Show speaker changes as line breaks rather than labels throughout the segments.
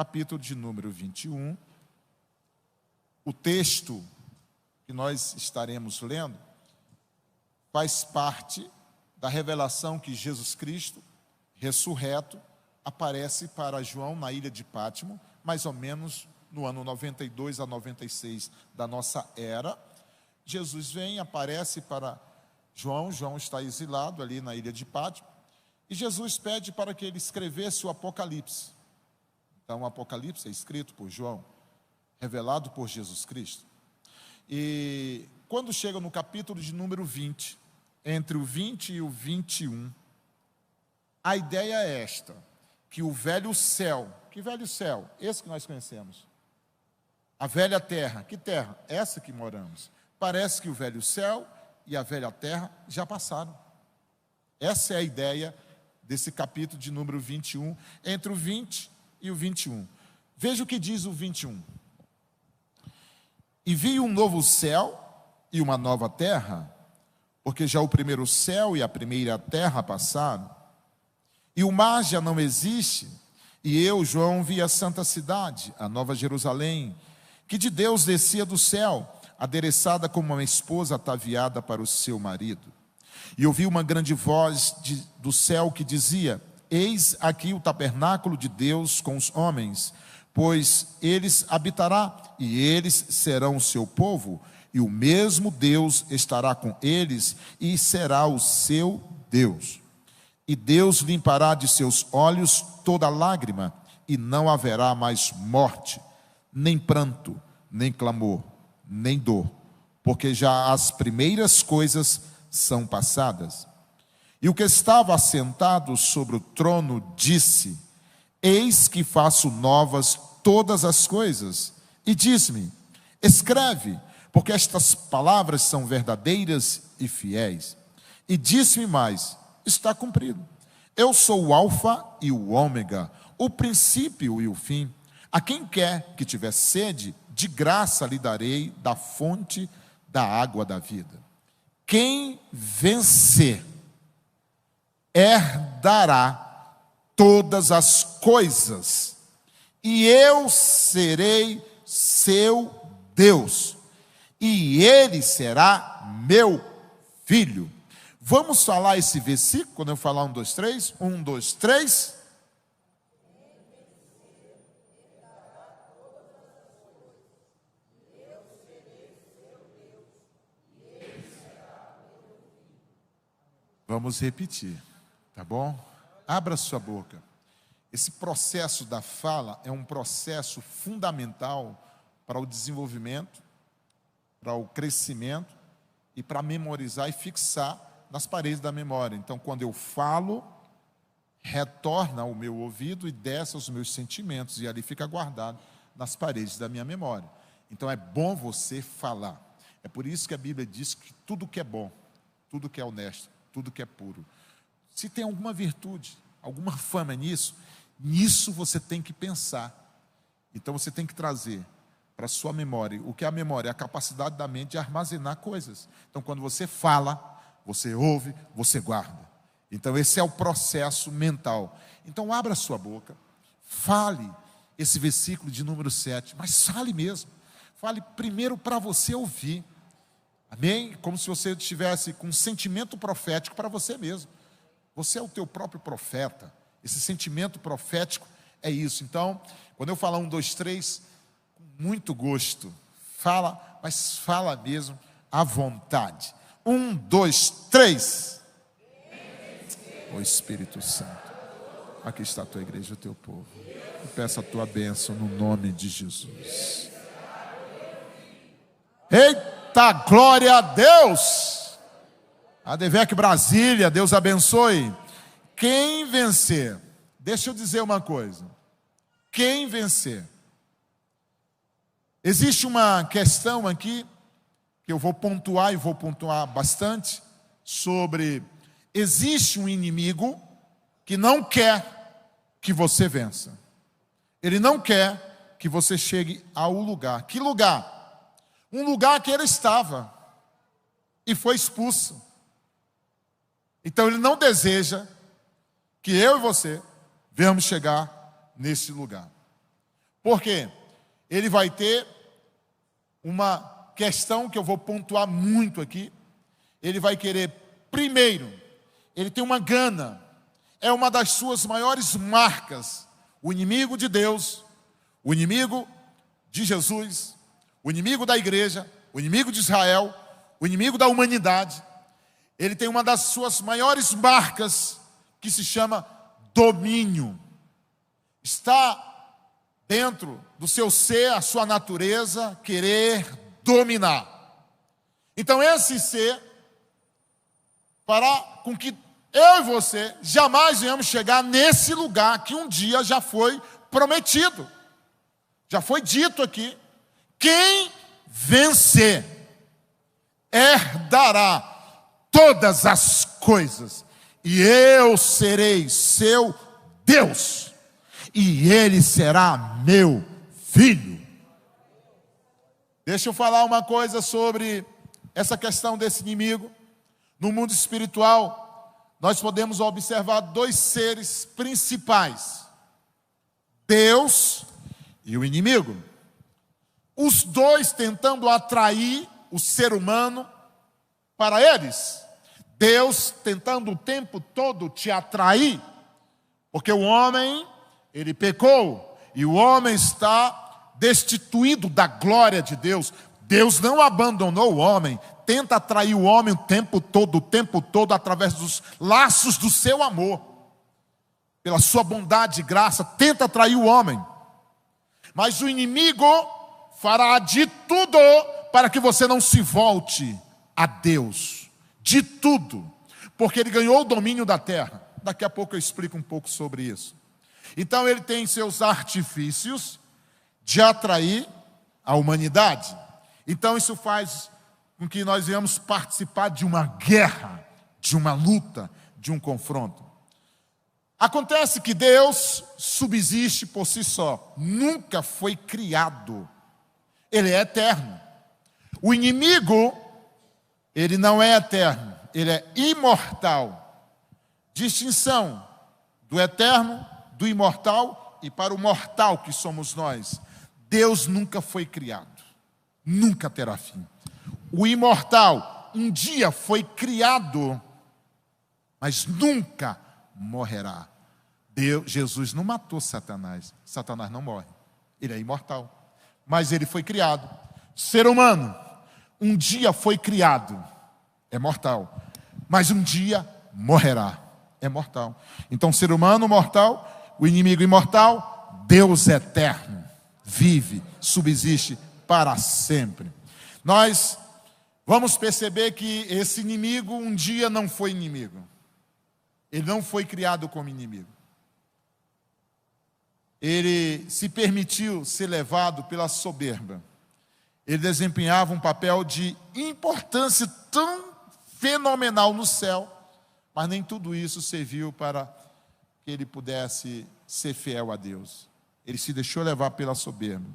capítulo de número 21. O texto que nós estaremos lendo faz parte da revelação que Jesus Cristo, ressurreto, aparece para João na ilha de Pátimo, mais ou menos no ano 92 a 96 da nossa era. Jesus vem, aparece para João está exilado ali na ilha de Pátimo, e Jesus pede para que ele escrevesse o Apocalipse. Então o Apocalipse é escrito por João, revelado por Jesus Cristo. E quando chega no capítulo de número 20, entre o 20 e o 21, a ideia é esta, que o velho céu, que velho céu? Esse que nós conhecemos. A velha terra, que terra? Essa que moramos. Parece que o velho céu e a velha terra já passaram. Essa é a ideia desse capítulo de número 21, entre o 20 e o 21. Veja o que diz o 21. E vi um novo céu e uma nova terra, porque já o primeiro céu e a primeira terra passaram, e o mar já não existe, e eu, João, vi a santa cidade, a nova Jerusalém, que de Deus descia do céu, adereçada como uma esposa ataviada para o seu marido. E ouvi uma grande voz do céu que dizia: eis aqui o tabernáculo de Deus com os homens, pois eles habitará, e eles serão o seu povo, e o mesmo Deus estará com eles, e será o seu Deus. E Deus limpará de seus olhos toda lágrima, e não haverá mais morte, nem pranto, nem clamor, nem dor, porque já as primeiras coisas são passadas. E o que estava assentado sobre o trono disse: eis que faço novas todas as coisas. E diz-me: escreve, porque estas palavras são verdadeiras e fiéis. E disse-me mais: está cumprido. Eu sou o alfa e o ômega, o princípio e o fim. A quem quer que tiver sede, de graça lhe darei da fonte da água da vida. Quem vencer herdará todas as coisas, e eu serei seu Deus, e ele será meu filho. Vamos falar esse versículo, quando eu falar 1, 2, 3. 1, 2, 3. Vamos repetir, tá bom? Abra sua boca. Esse processo da fala é um processo fundamental para o desenvolvimento, para o crescimento e para memorizar e fixar nas paredes da memória. Então, quando eu falo, retorna ao meu ouvido e desce aos meus sentimentos, e ali fica guardado nas paredes da minha memória. Então, é bom você falar. É por isso que a Bíblia diz que tudo que é bom, tudo que é honesto, tudo que é puro, se tem alguma virtude, alguma fama nisso você tem que pensar. Então você tem que trazer para a sua memória. O que é a memória? É a capacidade da mente de armazenar coisas. Então quando você fala, você ouve, você guarda. Então esse é o processo mental. Então abra a sua boca, fale esse versículo de número 7, mas fale mesmo. Fale primeiro para você ouvir. Amém? Como se você estivesse com um sentimento profético para você mesmo. Você é o teu próprio profeta. Esse sentimento profético é isso. Então, quando eu falar 1, 2, 3, com muito gosto, fala, mas fala mesmo à vontade. 1, 2, 3. O Espírito Santo. Aqui está a tua igreja, o teu povo. Eu peço a tua bênção no nome de Jesus. Eita, glória a Deus! ADVEC Brasília, Deus abençoe. Quem vencer, deixa eu dizer uma coisa. Quem vencer? Existe uma questão aqui, que eu vou pontuar e vou pontuar bastante, sobre, existe um inimigo que não quer que você vença. Ele não quer que você chegue ao lugar. Que lugar? Um lugar que ele estava e foi expulso. Então ele não deseja que eu e você venhamos chegar nesse lugar. Por quê? Ele vai ter uma questão que eu vou pontuar muito aqui. Ele vai querer, primeiro, ele tem uma gana, é uma das suas maiores marcas. O inimigo de Deus, o inimigo de Jesus, o inimigo da igreja, o inimigo de Israel, o inimigo da humanidade. Ele tem uma das suas maiores marcas, que se chama domínio. Está dentro do seu ser, a sua natureza, querer dominar. Então esse ser fará com que eu e você jamais venhamos chegar nesse lugar que um dia já foi prometido. Já foi dito aqui: quem vencer herdará todas as coisas, e eu serei seu Deus, e ele será meu filho. Deixa eu falar uma coisa sobre essa questão desse inimigo. No mundo espiritual, nós podemos observar dois seres principais: Deus e o inimigo. Os dois tentando atrair o ser humano para eles. Deus tentando o tempo todo te atrair, porque o homem, ele pecou, e o homem está destituído da glória de Deus. Deus não abandonou o homem, tenta atrair o homem o tempo todo, através dos laços do seu amor, pela sua bondade e graça, tenta atrair o homem. Mas o inimigo fará de tudo para que você não se volte a Deus. De tudo. Porque ele ganhou o domínio da terra. Daqui a pouco eu explico um pouco sobre isso. Então ele tem seus artifícios de atrair a humanidade. Então isso faz com que nós venhamos participar de uma guerra, de uma luta, de um confronto. Acontece que Deus subsiste por si só. Nunca foi criado. Ele é eterno. O inimigo, ele não é eterno, ele é imortal. Distinção do eterno, do imortal e para o mortal que somos nós. Deus nunca foi criado, nunca terá fim. O imortal um dia foi criado, mas nunca morrerá. Jesus não matou Satanás. Satanás não morre, ele é imortal, mas ele foi criado. Ser humano um dia foi criado, é mortal, mas um dia morrerá, é mortal. Então ser humano mortal, o inimigo imortal, Deus eterno, vive, subsiste para sempre. Nós vamos perceber que esse inimigo um dia não foi inimigo. Ele não foi criado como inimigo. Ele se permitiu ser levado pela soberba. Ele desempenhava um papel de importância tão fenomenal no céu, mas nem tudo isso serviu para que ele pudesse ser fiel a Deus. Ele se deixou levar pela soberba.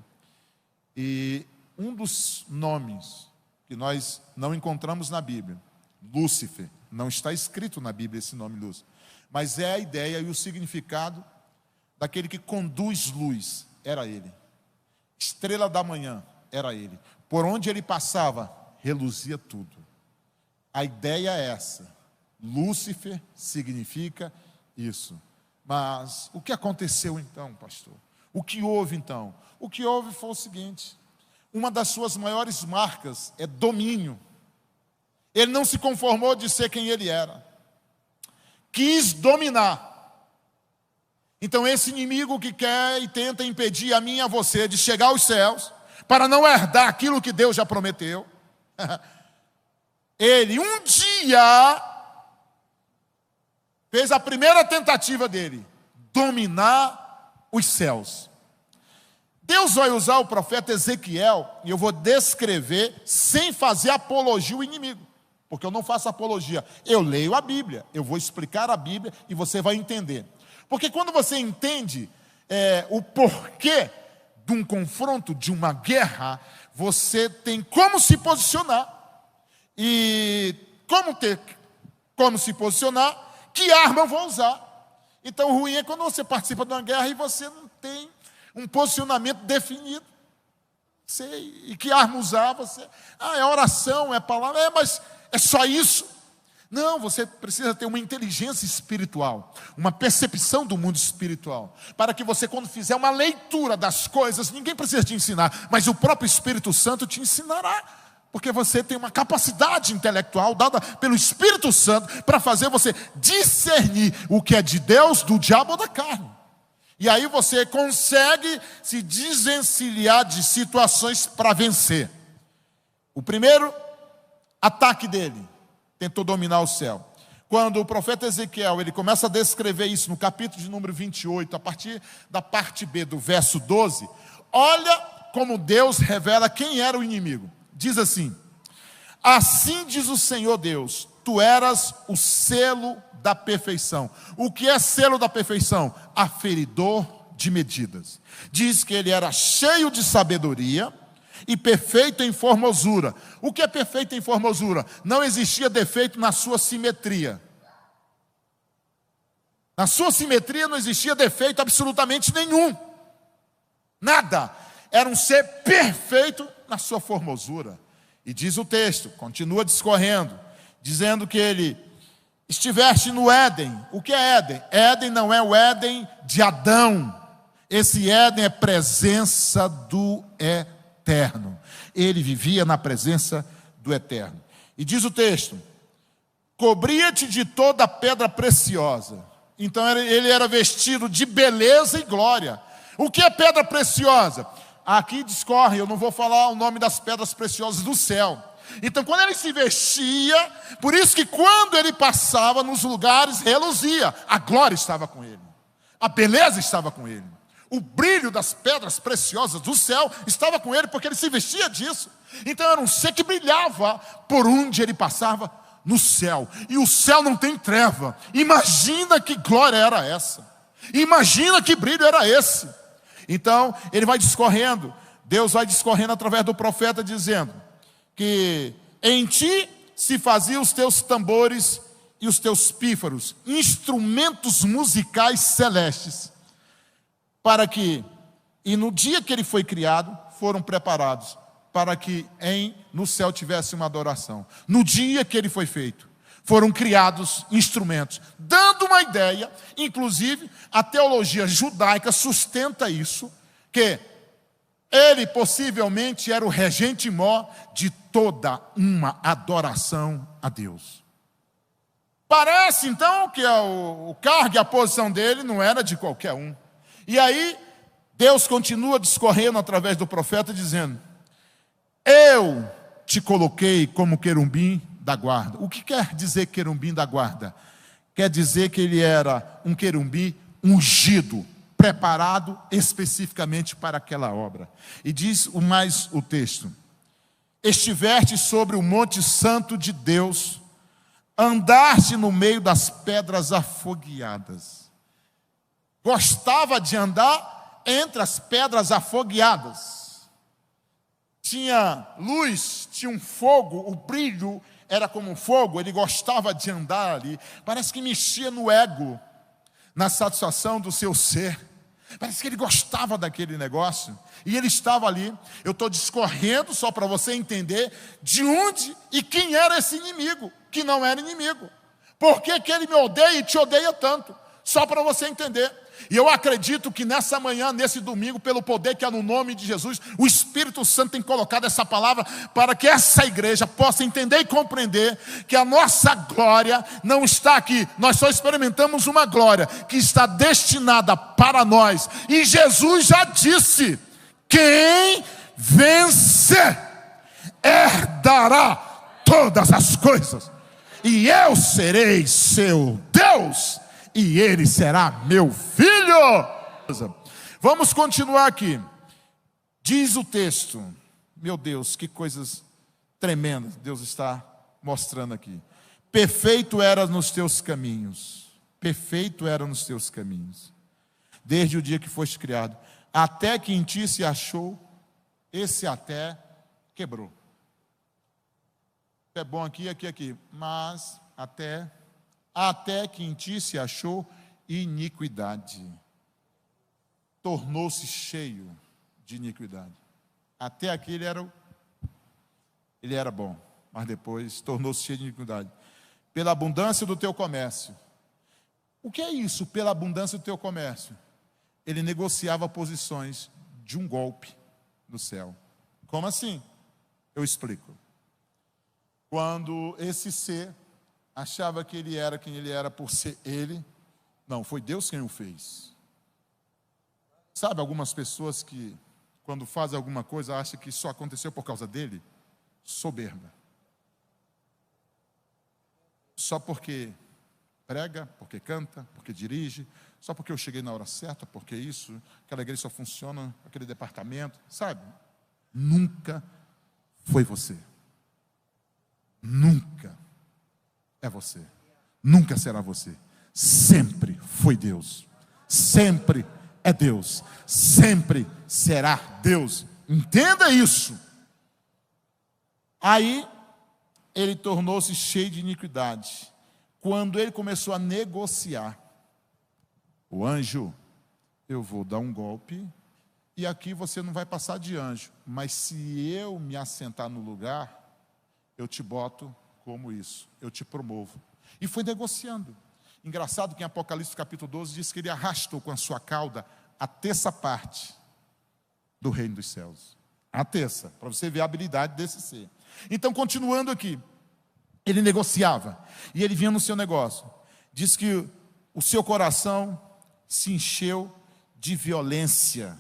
E um dos nomes que nós não encontramos na Bíblia, Lúcifer, não está escrito na Bíblia esse nome Lúcifer, mas é a ideia e o significado daquele que conduz luz, era ele. Estrela da manhã, era ele. Por onde ele passava, reluzia tudo. A ideia é essa. Lúcifer significa isso. Mas o que aconteceu então, pastor? O que houve então? O que houve foi o seguinte: uma das suas maiores marcas é domínio. Ele não se conformou de ser quem ele era. Quis dominar. Então esse inimigo que quer e tenta impedir a mim e a você de chegar aos céus, para não herdar aquilo que Deus já prometeu, ele um dia fez a primeira tentativa dele, dominar os céus. Deus vai usar o profeta Ezequiel, e eu vou descrever sem fazer apologia ao inimigo, porque eu não faço apologia, eu leio a Bíblia, eu vou explicar a Bíblia e você vai entender. Porque quando você entende o porquê de um confronto, de uma guerra, você tem como se posicionar. E como se posicionar, que arma eu vou usar. Então o ruim é quando você participa de uma guerra e você não tem um posicionamento definido. Sei, e que arma usar? Você, é oração, é palavra, mas é só isso? Não, você precisa ter uma inteligência espiritual, uma percepção do mundo espiritual, para que você, quando fizer uma leitura das coisas, ninguém precisa te ensinar, mas o próprio Espírito Santo te ensinará, porque você tem uma capacidade intelectual dada pelo Espírito Santo para fazer você discernir o que é de Deus, do diabo ou da carne. E aí você consegue se desencilhar de situações para vencer. O primeiro ataque dele, tentou dominar o céu. Quando o profeta Ezequiel, ele começa a descrever isso no capítulo de número 28, a partir da parte B do verso 12, olha como Deus revela quem era o inimigo. Diz assim: assim diz o Senhor Deus, tu eras o selo da perfeição. O que é selo da perfeição? Aferidor de medidas. Diz que ele era cheio de sabedoria e perfeito em formosura. O que é perfeito em formosura? Não existia defeito na sua simetria. Na sua simetria não existia defeito absolutamente nenhum. Nada. Era um ser perfeito na sua formosura. E diz o texto, continua discorrendo, dizendo que ele estiveste no Éden. O que é Éden? Éden não é o Éden de Adão. Esse Éden é presença do Eterno. Ele vivia na presença do Eterno. E diz o texto: cobria-te de toda pedra preciosa. Então ele era vestido de beleza e glória. O que é pedra preciosa? Aqui discorre, eu não vou falar o nome das pedras preciosas do céu. Então, quando ele se vestia, por isso que quando ele passava nos lugares, reluzia, a glória estava com ele, a beleza estava com ele, o brilho das pedras preciosas do céu estava com ele, porque ele se vestia disso. Então era um ser que brilhava por onde ele passava no céu, e o céu não tem treva. Imagina que glória era essa, imagina que brilho era esse. Então ele vai discorrendo, Deus vai discorrendo através do profeta, dizendo que em ti se faziam os teus tambores e os teus pífaros, instrumentos musicais celestes, para que, e no dia que ele foi criado, foram preparados, para que no céu tivesse uma adoração. No dia que ele foi feito, foram criados instrumentos, dando uma ideia, inclusive a teologia judaica sustenta isso, que ele possivelmente era o regente mor de toda uma adoração a Deus. Parece então que o cargo e a posição dele não era de qualquer um. E aí Deus continua discorrendo através do profeta, dizendo: eu te coloquei como querubim da guarda. O que quer dizer querubim da guarda? Quer dizer que ele era um querubim ungido, preparado especificamente para aquela obra. E diz mais o texto: estiveste sobre o monte santo de Deus, andaste no meio das pedras afogueadas. Gostava de andar entre as pedras afogueadas. Tinha luz, tinha um fogo, o brilho era como um fogo, ele gostava de andar ali. Parece que mexia no ego, na satisfação do seu ser. Parece que ele gostava daquele negócio. E ele estava ali. Eu estou discorrendo só para você entender de onde e quem era esse inimigo, que não era inimigo. Por que que ele me odeia e te odeia tanto? Só para você entender. E eu acredito que nessa manhã, nesse domingo, pelo poder que há no nome de Jesus, o Espírito Santo tem colocado essa palavra para que essa igreja possa entender e compreender que a nossa glória não está aqui. Nós só experimentamos uma glória que está destinada para nós. E Jesus já disse: quem vencer herdará todas as coisas, e eu serei seu Deus, e ele será meu filho. Vamos continuar aqui. Diz o texto, meu Deus, que coisas tremendas Deus está mostrando aqui. Perfeito era nos teus caminhos, perfeito era nos teus caminhos, desde o dia que foste criado, até que em ti se achou. Esse até quebrou. É bom aqui, mas até que em ti se achou iniquidade. tornou-se cheio de iniquidade. Até aqui ele era bom, mas depois tornou-se cheio de iniquidade. Pela abundância do teu comércio. O que é isso, pela abundância do teu comércio? Ele negociava posições de um golpe no céu. Como assim? Eu explico. Quando esse ser achava que ele era quem ele era por ser ele, não, foi Deus quem o fez. Sabe algumas pessoas que, quando fazem alguma coisa, acham que só aconteceu por causa dele? Soberba. Só porque prega, porque canta, porque dirige, só porque eu cheguei na hora certa, porque isso, aquela igreja só funciona, aquele departamento, sabe? Nunca foi você. Nunca é você. Nunca será você. Sempre foi Deus. Sempre é Deus. Sempre será Deus. Entenda isso. Aí, ele tornou-se cheio de iniquidade. Quando ele começou a negociar, o anjo, eu vou dar um golpe, e aqui você não vai passar de anjo, mas se eu me assentar no lugar, eu te boto como isso, eu te promovo. E foi negociando. Engraçado que em Apocalipse capítulo 12 diz que ele arrastou com a sua cauda a terça parte do reino dos céus. A terça, para você ver a habilidade desse ser. Então, continuando aqui, ele negociava, e ele vinha no seu negócio. Diz que o seu coração se encheu de violência,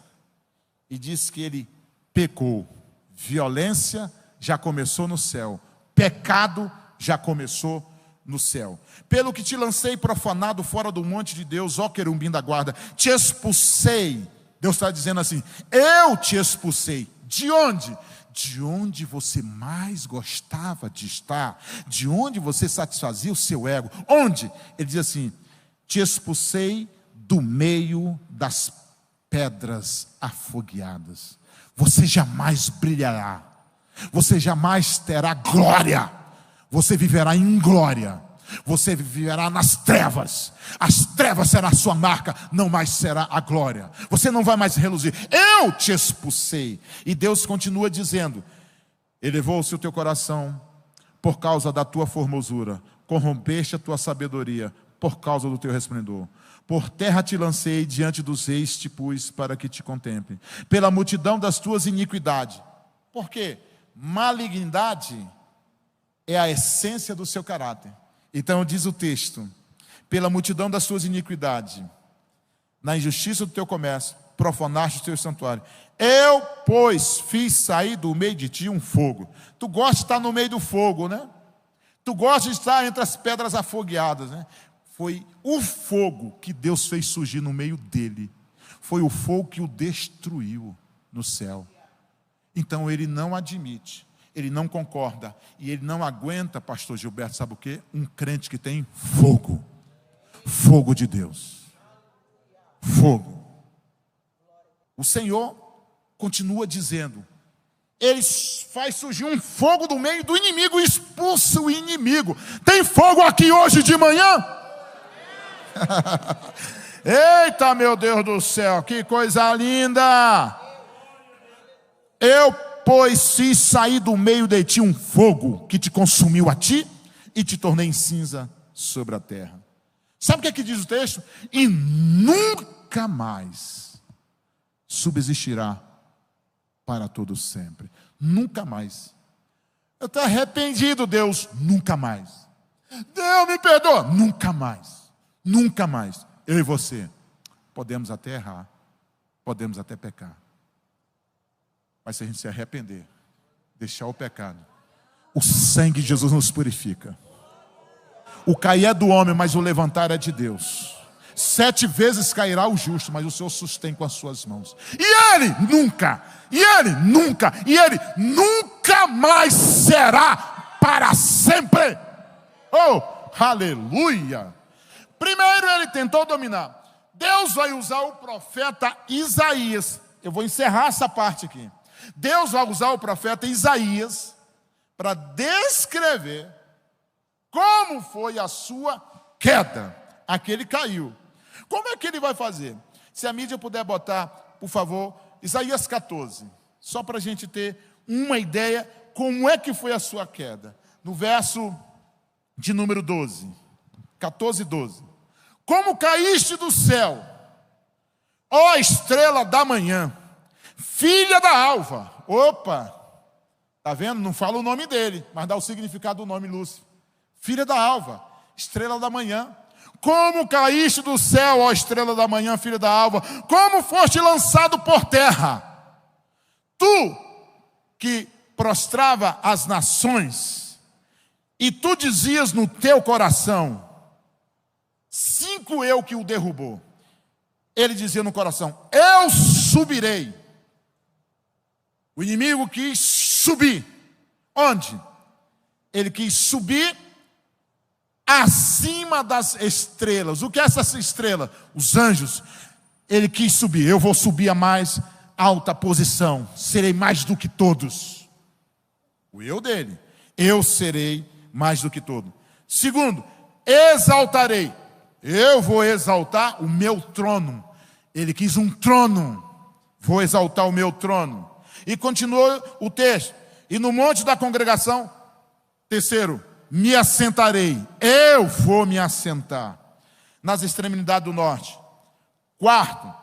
e diz que ele pecou. Violência já começou no céu, pecado já começou no céu. Pelo que te lancei profanado fora do monte de Deus, ó querubim da guarda, te expulsei. Deus está dizendo assim, eu te expulsei. De onde? De onde você mais gostava de estar, de onde você satisfazia o seu ego. Onde? Ele diz assim, te expulsei do meio das pedras afogueadas. Você jamais brilhará, você jamais terá glória, você viverá em glória, você viverá nas trevas, as trevas será a sua marca, não mais será a glória, você não vai mais reluzir, eu te expulsei. E Deus continua dizendo, elevou-se o teu coração por causa da tua formosura, corrompeste a tua sabedoria por causa do teu resplendor. Por terra te lancei, diante dos reis te pus para que te contemplem. Pela multidão das tuas iniquidades. Por quê? Malignidade é a essência do seu caráter. Então diz o texto, pela multidão das tuas iniquidades, na injustiça do teu comércio, profanaste o teu santuário. Eu, pois, fiz sair do meio de ti um fogo. Tu gosta de estar no meio do fogo, né? Tu gosta de estar entre as pedras afogueadas, né? Foi o fogo que Deus fez surgir no meio dele. Foi o fogo que o destruiu no céu. Então ele não admite, ele não concorda, e ele não aguenta, pastor Gilberto, sabe o quê? Um crente que tem fogo. Fogo de Deus. Fogo. O Senhor continua dizendo, ele faz surgir um fogo do meio do inimigo e expulsa o inimigo. Tem fogo aqui hoje de manhã? Eita, meu Deus do céu, que coisa linda! Eu, pois, fiz sair do meio de ti um fogo que te consumiu a ti e te tornei em cinza sobre a terra. Sabe o que é que diz o texto? E nunca mais subsistirá para todo sempre. Nunca mais. Eu estou arrependido, Deus. Nunca mais. Deus me perdoa. Nunca mais. Nunca mais. Eu e você podemos até errar, podemos até pecar, mas se a gente se arrepender, deixar o pecado, o sangue de Jesus nos purifica. O cair é do homem, mas o levantar é de Deus. 7 vezes cairá o justo, mas o Senhor sustém com as suas mãos. E ele nunca mais será para sempre. Oh, aleluia! Primeiro ele tentou dominar. Deus vai usar o profeta Isaías. Eu vou encerrar essa parte aqui. Deus vai usar o profeta Isaías para descrever como foi a sua queda. Aquele caiu. Como é que ele vai fazer? Se a mídia puder botar, por favor, Isaías 14, só para a gente ter uma ideia como é que foi a sua queda. No verso de número 12, 14 e 12. Como caíste do céu, ó estrela da manhã, filha da alva. Opa, tá vendo? Não fala o nome dele, mas dá o significado do nome Lúcifer. Filha da alva, estrela da manhã. Como caíste do céu, ó estrela da manhã, filha da alva, como foste lançado por terra. Tu que prostrava as nações, e tu dizias no teu coração, 5 eu que o derrubou. Ele dizia no coração, eu subirei. O inimigo quis subir. Onde? Ele quis subir acima das estrelas. O que é essa estrela? Os anjos. Ele quis subir. Eu vou subir a mais alta posição. Serei mais do que todos. O eu dele. Eu serei mais do que todos. Segundo, exaltarei. Eu vou exaltar o meu trono. Ele quis um trono. Vou exaltar o meu trono. E continuou o texto. E no monte da congregação, terceiro, me assentarei. Eu vou me assentar nas extremidades do norte. Quarto,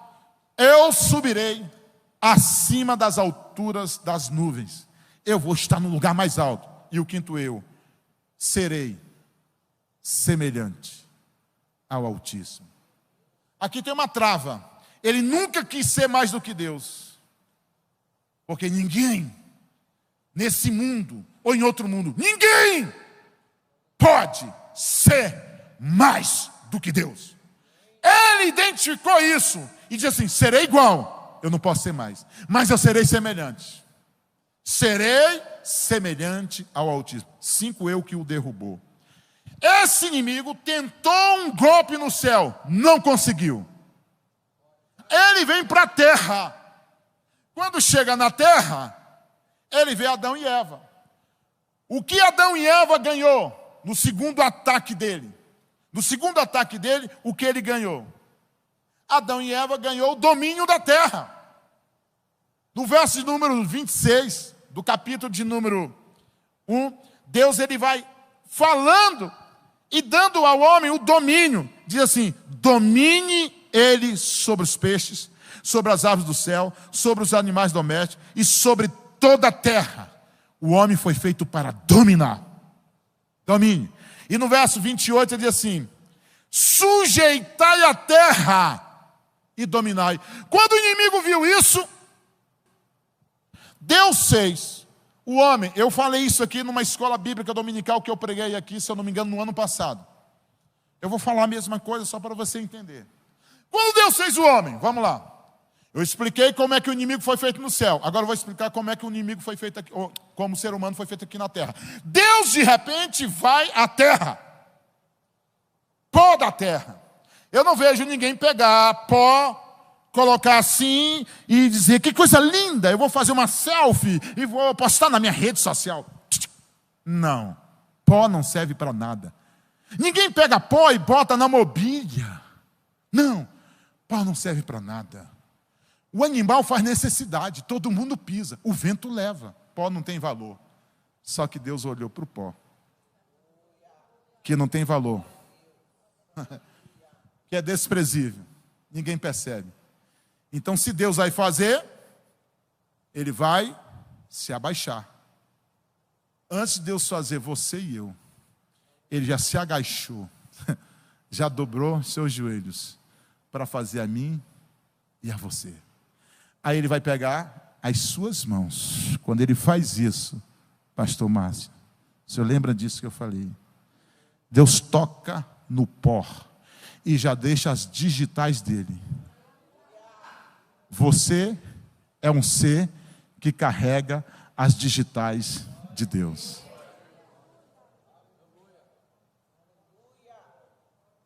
eu subirei acima das alturas das nuvens. Eu vou estar no lugar mais alto. E o quinto eu, serei semelhante ao Altíssimo. Aqui tem uma trava. Ele nunca quis ser mais do que Deus. Porque ninguém, nesse mundo, ou em outro mundo, ninguém pode ser mais do que Deus. Ele identificou isso e disse assim, serei igual, eu não posso ser mais, mas eu serei semelhante. Serei semelhante ao Altíssimo. 5 eu que o derrubou. Esse inimigo tentou um golpe no céu, não conseguiu. Ele vem para a terra. Quando chega na terra, ele vê Adão e Eva. O que Adão e Eva ganhou no segundo ataque dele? No segundo ataque dele, o que ele ganhou? Adão e Eva ganhou o domínio da terra. No verso de número 26, do capítulo de número 1, Deus ele vai falando e dando ao homem o domínio. Diz assim, domine ele sobre os peixes, sobre as aves do céu, sobre os animais domésticos e sobre toda a terra. O homem foi feito para dominar. Domine. E no verso 28 ele diz assim, sujeitai a terra e dominai. Quando o inimigo viu isso, Deus fez o homem. Eu falei isso aqui numa escola bíblica dominical que eu preguei aqui, se eu não me engano, no ano passado. Eu vou falar a mesma coisa só para você entender. Quando Deus fez o homem, vamos lá. Eu expliquei como é que o inimigo foi feito no céu. Agora eu vou explicar como é que o inimigo foi feito aqui, ou como o ser humano foi feito aqui na terra. Deus de repente vai à terra. Pó da terra. Eu não vejo ninguém pegar pó, colocar assim e dizer, que coisa linda, eu vou fazer uma selfie e vou postar na minha rede social. Não, pó não serve para nada. Ninguém pega pó e bota na mobília. Não, pó não serve para nada. O animal faz necessidade, todo mundo pisa, o vento leva, pó não tem valor. Só que Deus olhou para o pó, que não tem valor, que é desprezível, ninguém percebe. Então se Deus vai fazer, Ele vai se abaixar. Antes de Deus fazer você e eu, Ele já se agachou, já dobrou seus joelhos, para fazer a mim e a você. Aí Ele vai pegar as suas mãos. Quando Ele faz isso, pastor Márcio, o senhor lembra disso que eu falei? Deus toca no pó e já deixa as digitais dele. Você é um ser que carrega as digitais de Deus.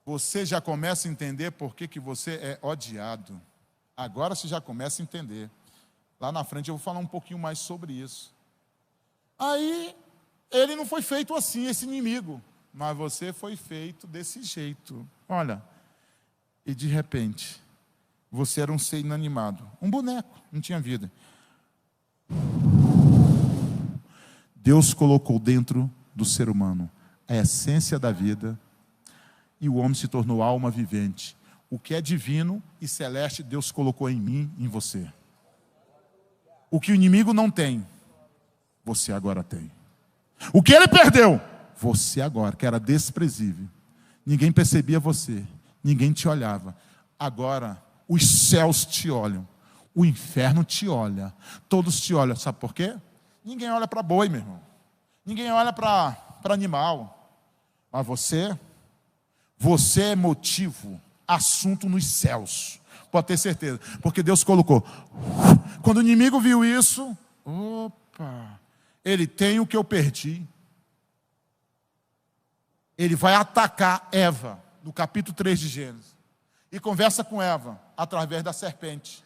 Você já começa a entender por que você é odiado. Agora você já começa a entender. Lá na frente eu vou falar um pouquinho mais sobre isso. Aí, ele não foi feito assim, esse inimigo. Mas você foi feito desse jeito. Olha, e de repente, você era um ser inanimado, um boneco, não tinha vida. Deus colocou dentro do ser humano a essência da vida, e o homem se tornou alma vivente. O que é divino e celeste, Deus colocou em mim, em você. O que o inimigo não tem, você agora tem. O que ele perdeu, você agora, que era desprezível. Ninguém percebia você, ninguém te olhava. Agora, os céus te olham, o inferno te olha, todos te olham. Sabe por quê? Ninguém olha para boi, meu irmão. Ninguém olha para animal. Mas você é motivo, assunto nos céus. Pode ter certeza. Porque Deus colocou. Quando o inimigo viu isso, opa, ele tem o que eu perdi. Ele vai atacar Eva, no capítulo 3 de Gênesis. E conversa com Eva, através da serpente.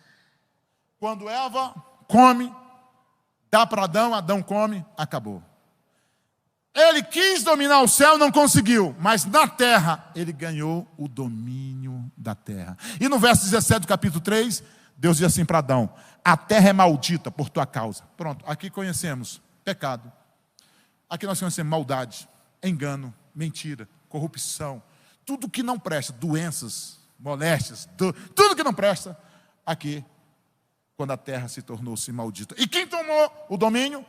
Quando Eva come, dá para Adão, Adão come, acabou. Ele quis dominar o céu, não conseguiu, mas na terra, ele ganhou o domínio da terra. E no verso 17 do capítulo 3, Deus diz assim para Adão: a terra é maldita por tua causa. Pronto, aqui conhecemos pecado. Aqui nós conhecemos maldade, engano, mentira, corrupção, tudo que não presta, doenças, moléstias, tudo que não presta, aqui, quando a terra se tornou-se maldita. E quem tomou o domínio?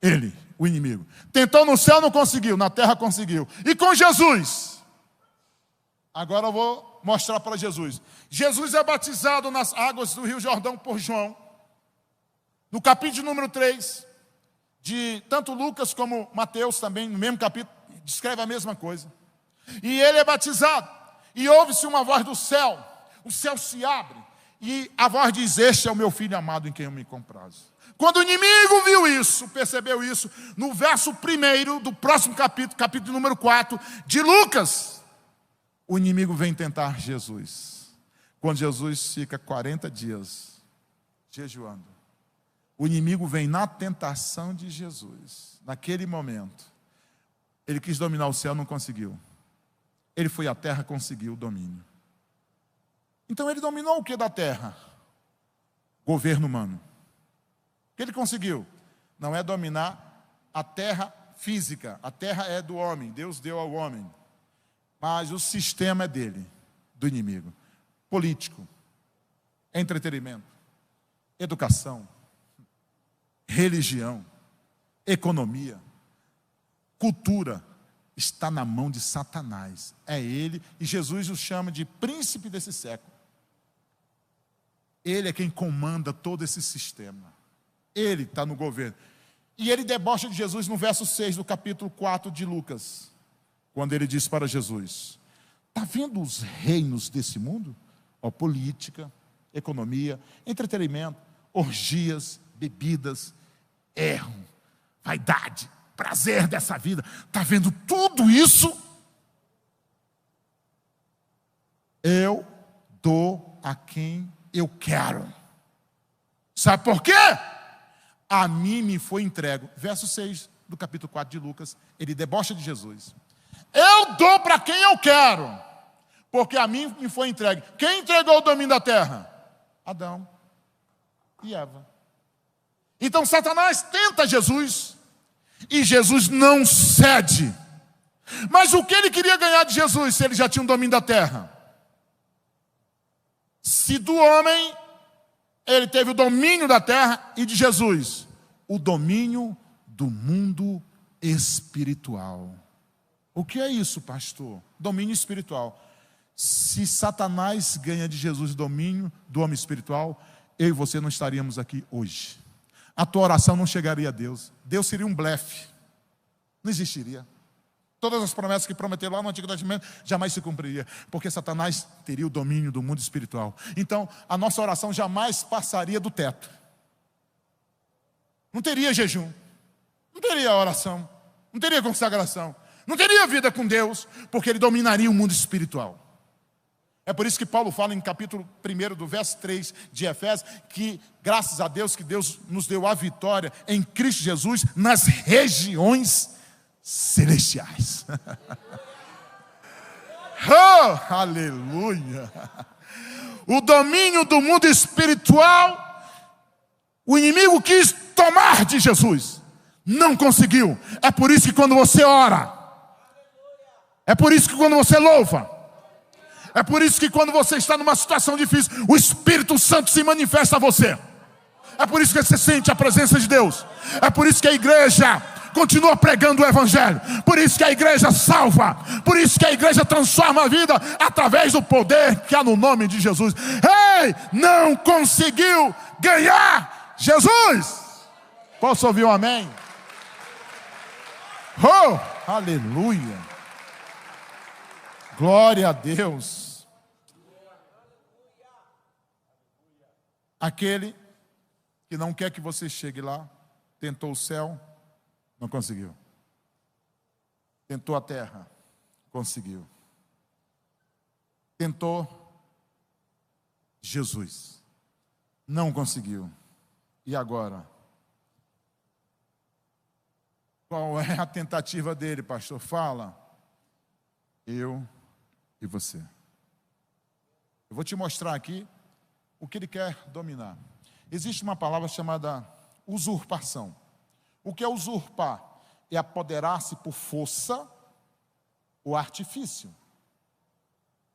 Ele, o inimigo. Tentou no céu, não conseguiu, na terra conseguiu. E com Jesus? Agora eu vou mostrar para Jesus. Jesus é batizado nas águas do Rio Jordão por João. No capítulo número 3, de tanto Lucas como Mateus também, no mesmo capítulo, descreve a mesma coisa. E ele é batizado. E ouve-se uma voz do céu. O céu se abre. E a voz diz: este é o meu filho amado em quem eu me comprazo. Quando o inimigo viu isso, percebeu isso, no verso 1 do próximo capítulo, capítulo número 4 de Lucas, o inimigo vem tentar Jesus. Quando Jesus fica 40 dias jejuando, o inimigo vem na tentação de Jesus. Naquele momento, ele quis dominar o céu, não conseguiu. Ele foi à terra, conseguiu o domínio. Então ele dominou o que da terra? Governo humano. O que ele conseguiu? Não é dominar a terra física. A terra é do homem, Deus deu ao homem. Mas o sistema é dele, do inimigo. Político, entretenimento, educação, religião, economia, cultura, está na mão de Satanás. É ele, e Jesus o chama de príncipe desse século. Ele é quem comanda todo esse sistema. Ele está no governo. E ele debocha de Jesus no verso 6 do capítulo 4 de Lucas, quando ele diz para Jesus: está vendo os reinos desse mundo? Política, economia, entretenimento, orgias, bebidas, erro, vaidade, prazer dessa vida. Está vendo tudo isso? Eu dou a quem eu quero. Sabe por quê? A mim me foi entregue. Verso 6 do capítulo 4 de Lucas, ele debocha de Jesus. Eu dou para quem eu quero, porque a mim me foi entregue. Quem entregou o domínio da terra? Adão e Eva. Então Satanás tenta Jesus, e Jesus não cede. Mas o que ele queria ganhar de Jesus, se ele já tinha um domínio da terra? Se do homem ele teve o domínio da terra, e de Jesus o domínio do mundo espiritual. O que é isso, pastor? Domínio espiritual. Se Satanás ganha de Jesus o domínio do homem espiritual, eu e você não estaríamos aqui hoje. A tua oração não chegaria a Deus. Deus seria um blefe. Não existiria. Todas as promessas que prometeu lá no Antigo Testamento jamais se cumpriria, porque Satanás teria o domínio do mundo espiritual. Então, a nossa oração jamais passaria do teto. Não teria jejum, não teria oração, não teria consagração, não teria vida com Deus, porque ele dominaria o mundo espiritual. É por isso que Paulo fala em capítulo 1 do verso 3 de Efésios, que graças a Deus, que Deus nos deu a vitória em Cristo Jesus nas regiões celestiais. Oh, aleluia! o domínio do mundo espiritual, o inimigo quis tomar de Jesus. Não conseguiu. É por isso que quando você ora, é por isso que quando você louva, é por isso que quando você está numa situação difícil, o Espírito Santo se manifesta a você. É por isso que você sente a presença de Deus. É por isso que a igreja continua pregando o Evangelho. Por isso que a igreja salva. Por isso que a igreja transforma a vida através do poder que há no nome de Jesus. Ei, não conseguiu ganhar Jesus. Posso ouvir um amém? Oh, aleluia. Glória a Deus. Aquele que não quer que você chegue lá, tentou o céu, não conseguiu. Tentou a terra, conseguiu. Tentou Jesus, não conseguiu. E agora? Qual é a tentativa dele, pastor? Fala. Eu e você. Eu vou te mostrar aqui o que ele quer dominar. Existe uma palavra chamada usurpação. O que é usurpar? É apoderar-se por força ou artifício.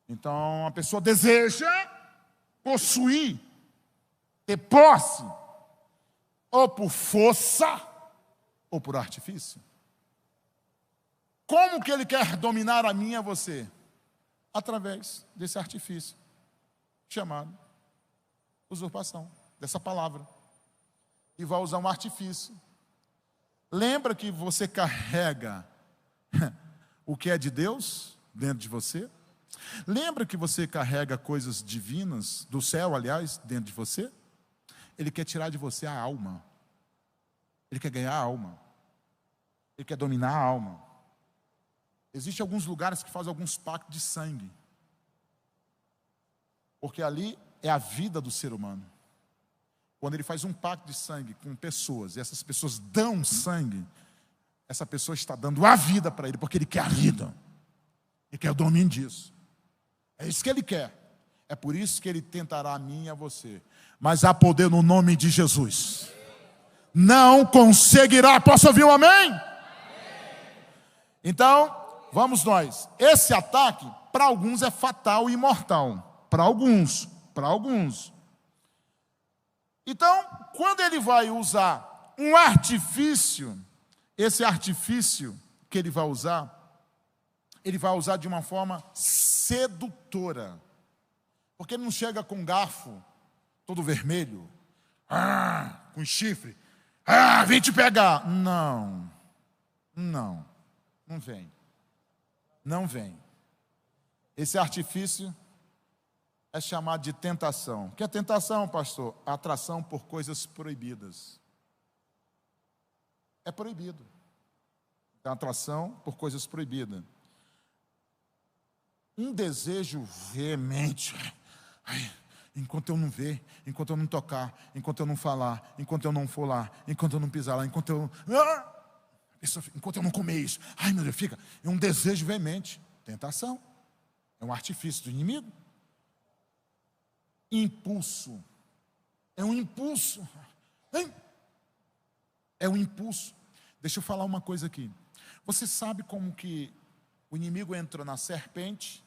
Então, a pessoa deseja possuir, ter posse, ou por força, ou por artifício. Como que ele quer dominar a mim e a você? Através desse artifício, chamado usurpação, dessa palavra. E vai usar um artifício. Lembra que você carrega o que é de Deus dentro de você? Lembra que você carrega coisas divinas, do céu, aliás, dentro de você? Ele quer tirar de você a alma. Ele quer ganhar a alma. Ele quer dominar a alma. Existem alguns lugares que fazem alguns pactos de sangue. Porque ali é a vida do ser humano. Quando ele faz um pacto de sangue com pessoas, e essas pessoas dão sangue, essa pessoa está dando a vida para ele, porque ele quer a vida. Ele quer o domínio disso. É isso que ele quer. É por isso que ele tentará a mim e a você. Mas há poder no nome de Jesus. Não conseguirá. Posso ouvir um amém? Então, vamos nós. Esse ataque, para alguns, é fatal e mortal. Para alguns. Então, quando ele vai usar um artifício, esse artifício que ele vai usar de uma forma sedutora. Porque ele não chega com um garfo todo vermelho, com chifre, vem te pegar. Não vem. Esse artifício é chamado de tentação. O que é tentação, pastor? Atração por coisas proibidas. É proibido. É atração por coisas proibidas. Um desejo veemente. Enquanto eu não ver, enquanto eu não tocar, enquanto eu não falar, enquanto eu não for lá, enquanto eu não pisar lá, enquanto eu não comer isso. Ai, meu Deus, fica. É um desejo veemente. Tentação. É um artifício do inimigo. Impulso. É um impulso. É um impulso. Deixa eu falar uma coisa aqui. Você sabe como que o inimigo entrou na serpente?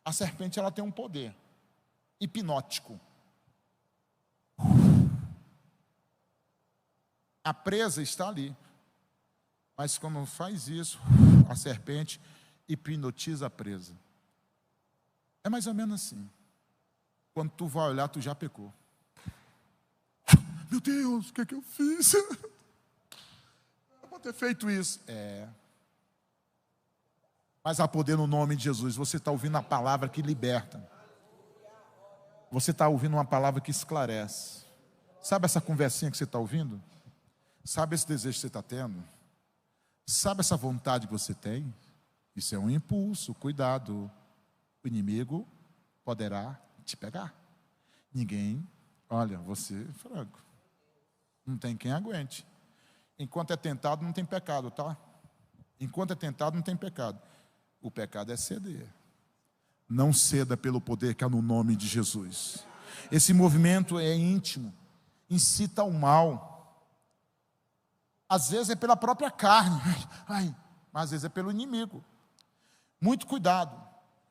A serpente, ela tem um poder hipnótico. A presa está ali. Mas quando faz isso, a serpente hipnotiza a presa. É mais ou menos assim. Quando tu vai olhar, tu já pecou. Meu Deus, o que é que eu fiz? Eu vou ter feito isso. Mas há poder no nome de Jesus. Você está ouvindo a palavra que liberta. Você está ouvindo uma palavra que esclarece. Sabe essa conversinha que você está ouvindo? Sabe esse desejo que você está tendo? Sabe essa vontade que você tem? Isso é um impulso, cuidado. O inimigo poderá te pegar. Ninguém, olha, você é franco. Não tem quem aguente. Enquanto é tentado, não tem pecado, tá? Enquanto é tentado, não tem pecado. O pecado é ceder. Não ceda pelo poder que há no nome de Jesus. Esse movimento é íntimo, incita ao mal. Às vezes é pela própria carne, mas às vezes é pelo inimigo. Muito cuidado,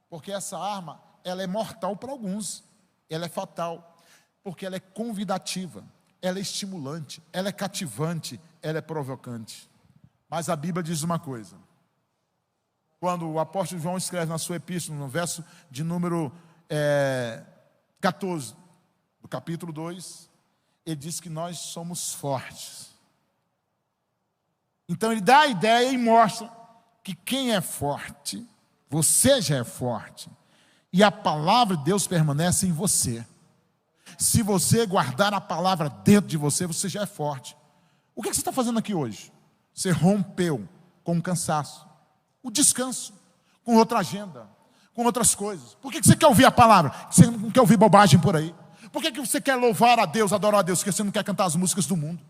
porque essa arma, ela é mortal para alguns, ela é fatal, porque ela é convidativa, ela é estimulante, ela é cativante, ela é provocante. Mas a Bíblia diz uma coisa. Quando o apóstolo João escreve na sua epístola, no verso de número 14, do capítulo 2, ele diz que nós somos fortes. Então ele dá a ideia e mostra que quem é forte, você já é forte, e a palavra de Deus permanece em você. Se você guardar a palavra dentro de você, você já é forte. O que você está fazendo aqui hoje? Você rompeu com o cansaço, o descanso, com outra agenda, com outras coisas. Por que você quer ouvir a palavra? Você não quer ouvir bobagem por aí? Por que você quer louvar a Deus, adorar a Deus, porque você não quer cantar as músicas do mundo?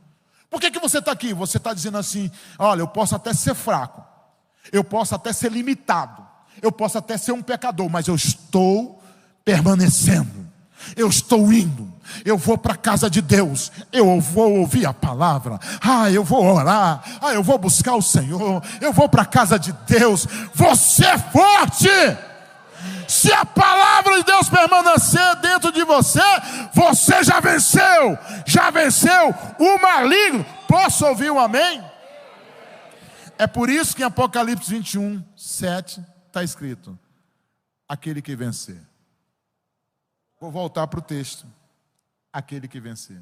Por que você está aqui? Você está dizendo assim, olha, eu posso até ser fraco, eu posso até ser limitado, eu posso até ser um pecador, mas eu estou permanecendo, eu estou indo, eu vou para a casa de Deus, eu vou ouvir a palavra, eu vou orar, eu vou buscar o Senhor, eu vou para a casa de Deus. Você é forte. Se a palavra de Deus permanecer dentro de você, você já venceu o maligno. Posso ouvir um amém? É por isso que em Apocalipse 21, 7 está escrito: aquele que vencer. Vou voltar para o texto. Aquele que vencer.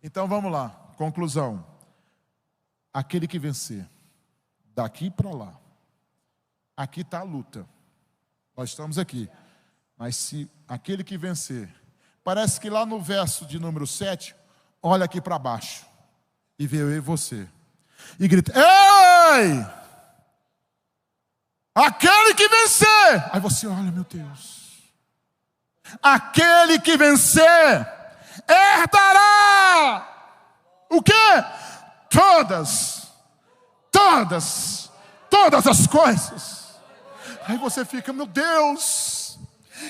Então vamos lá, conclusão. Aquele que vencer, daqui para lá. Aqui está a luta. Nós estamos aqui. Mas se aquele que vencer, parece que lá no verso de número 7, olha aqui para baixo e vê eu e você. E grita: ei! Aquele que vencer! Aí você olha, meu Deus. Aquele que vencer herdará o quê? Todas as coisas. Aí você fica, meu Deus.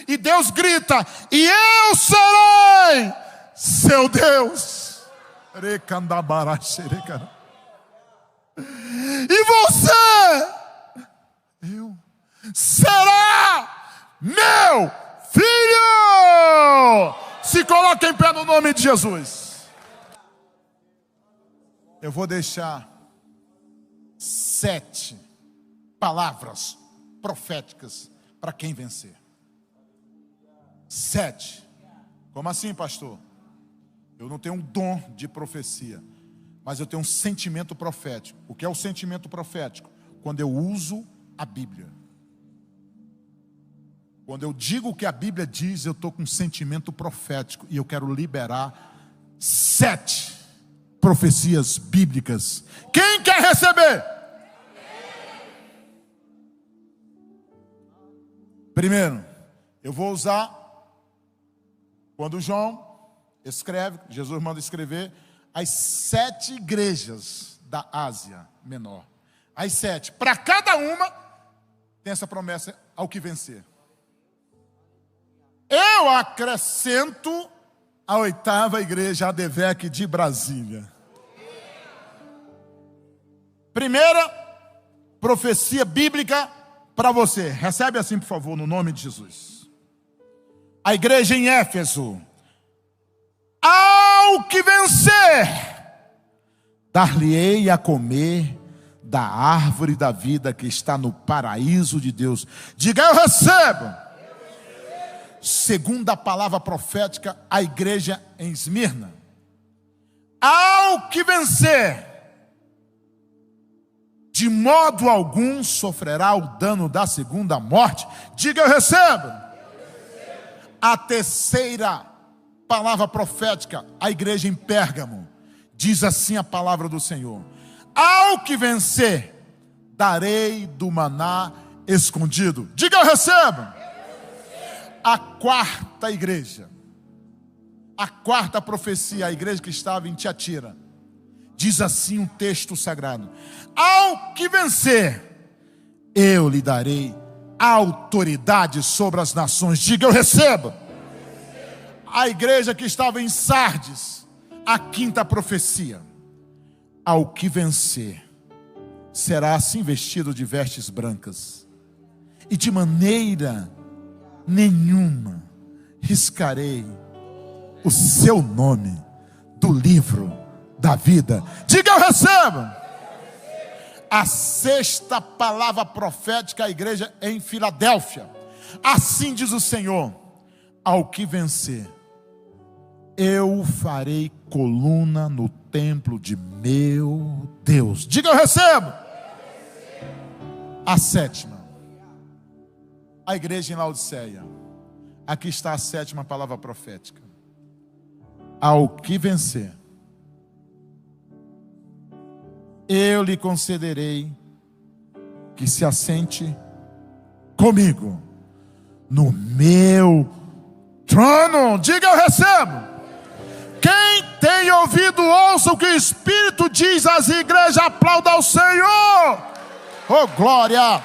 E Deus grita: e eu serei seu Deus. E você, eu, será meu filho. Se coloque em pé no nome de Jesus. Eu vou deixar 7 palavras proféticas para quem vencer. 7. Como assim, pastor? Eu não tenho um dom de profecia, mas eu tenho um sentimento profético. O que é o sentimento profético? Quando eu uso a Bíblia. Quando eu digo o que a Bíblia diz, eu estou com um sentimento profético e eu quero liberar 7 profecias bíblicas. Quem quer receber? Primeiro, eu vou usar, quando João escreve, Jesus manda escrever, as 7 igrejas da Ásia Menor. As 7. Para cada uma, tem essa promessa ao que vencer. Eu acrescento a 8ª igreja ADVEC de Brasília. Primeira profecia bíblica para você. Recebe assim, por favor, no nome de Jesus. A igreja em Éfeso: ao que vencer, dar-lhe-ei a comer da árvore da vida que está no paraíso de Deus. Diga: eu recebo. Segundo a palavra profética, a igreja em Esmirna: ao que vencer, de modo algum sofrerá o dano da segunda morte. Diga: eu recebo. A terceira palavra profética, a igreja em Pérgamo: diz assim a palavra do Senhor: ao que vencer, darei do maná escondido. Diga: eu recebo. A quarta igreja, a quarta profecia, a igreja que estava em Tiatira, diz assim um texto sagrado: ao que vencer, eu lhe darei autoridade sobre as nações. Diga, eu recebo. A igreja que estava em Sardes, a quinta profecia: ao que vencer, será assim vestido de vestes brancas, e de maneira nenhuma riscarei o seu nome do livro da vida. Diga, eu recebo. A sexta palavra profética à igreja em Filadélfia: assim diz o Senhor, ao que vencer, eu farei coluna no templo de meu Deus. Diga, eu recebo. A sétima, a igreja em Laodiceia. Aqui está a sétima palavra profética: ao que vencer, eu lhe concederei que se assente comigo no meu trono. Diga, eu recebo. Quem tem ouvido, ouça o que o Espírito diz às igrejas. Aplauda ao Senhor. Oh, glória.